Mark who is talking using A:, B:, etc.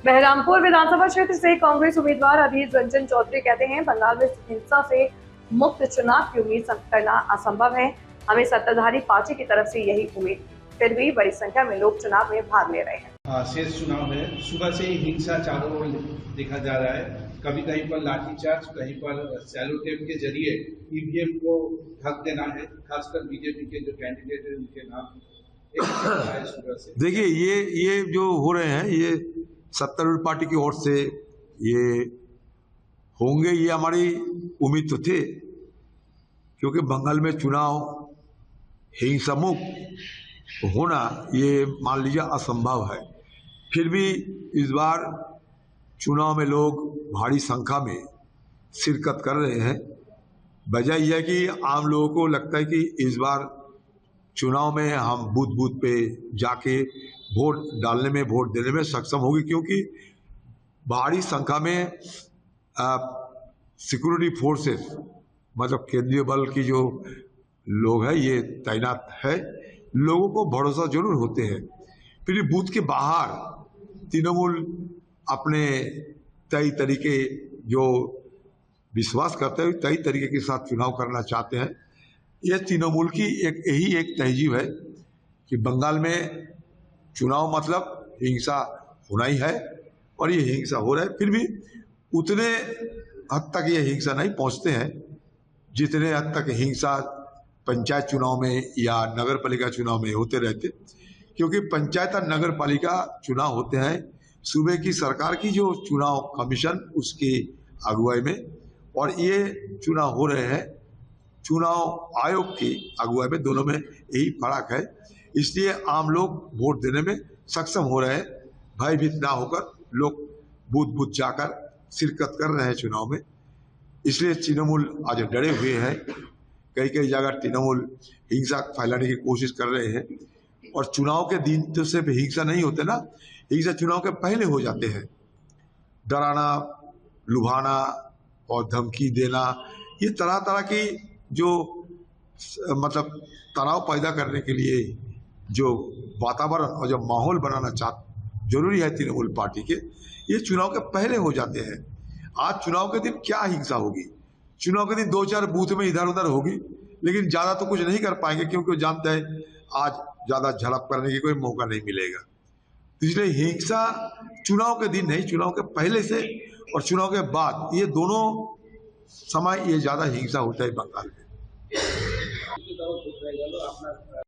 A: बहरामपुर विधानसभा क्षेत्र से कांग्रेस उम्मीदवार अधीर रंजन चौधरी कहते हैं, बंगाल में हिंसा से मुक्त चुनाव की उम्मीद करना असंभव है। हमें सत्ताधारी पार्टी की तरफ से यही उम्मीद थी। फिर भी बड़ी संख्या में लोग चुनाव में भाग ले रहे हैं।
B: शेष चुनाव है, सुबह से ही हिंसा चारों ओर देखा जा रहा है। कभी कहीं पर लाठीचार्ज, कहीं पर सैलो टेप के जरिए ईवीएम को ढक देना है। खासकर बीजेपी के जो कैंडिडेट है उनके नाम
C: देखिए, ये जो हो रहे हैं, ये सत्तारूढ़ पार्टी की ओर से ये होंगे, ये हमारी उम्मीद तो थे, क्योंकि बंगाल में चुनाव हिंसा मुक्त होना ये मान लीजिए असंभव है। फिर भी इस बार चुनाव में लोग भारी संख्या में शिरकत कर रहे हैं। वजह यह है कि आम लोगों को लगता है कि इस बार चुनाव में हम बूथ बूथ पे जाके वोट डालने में, वोट देने में सक्षम होगी, क्योंकि भारी संख्या में सिक्योरिटी फोर्सेस, मतलब केंद्रीय बल की जो लोग हैं, ये तैनात है। लोगों को भरोसा जरूर होते हैं। फिर बूथ के बाहर तृणमूल अपने तय तरीके जो विश्वास करते हैं, तय तरीके के साथ चुनाव करना चाहते हैं। यह तृणमूल की यही एक तहजीब है कि बंगाल में चुनाव मतलब हिंसा होना ही है, और ये हिंसा हो रहा है। फिर भी उतने हद तक ये हिंसा नहीं पहुंचते हैं जितने हद तक हिंसा पंचायत चुनाव में या नगर पालिका चुनाव में होते रहते, क्योंकि पंचायत और नगर पालिका चुनाव होते हैं सूबे की सरकार की जो चुनाव कमीशन उसकी अगुवाई में, और ये चुनाव हो रहे हैं चुनाव आयोग की अगुवाई में। दोनों में यही फर्क है। इसलिए आम लोग वोट देने में सक्षम हो रहे हैं। भयभीत ना होकर लोग बूथ बूथ जाकर शिरकत कर रहे हैं चुनाव में। इसलिए तृणमूल आज डरे हुए हैं। कई कई जगह तृणमूल हिंसा फैलाने की कोशिश कर रहे हैं, और चुनाव के दिन तो सिर्फ हिंसा नहीं होते ना, हिंसा चुनाव के पहले हो जाते हैं। डराना, लुभाना और धमकी देना, ये तरह तरह की जो मतलब तनाव पैदा करने के लिए जो वातावरण और जो माहौल बनाना जरूरी है तृणमूल पार्टी के, ये चुनाव के पहले हो जाते हैं। आज चुनाव के दिन क्या हिंसा होगी? चुनाव के दिन 2-4 बूथ में इधर उधर होगी, लेकिन ज्यादा तो कुछ नहीं कर पाएंगे, क्योंकि जानते हैं आज ज्यादा झड़प करने की कोई मौका नहीं मिलेगा। इसलिए हिंसा चुनाव के दिन नहीं, चुनाव के पहले से और चुनाव के बाद, ये दोनों समय ये ज्यादा हिंसा होता है बंगाल में।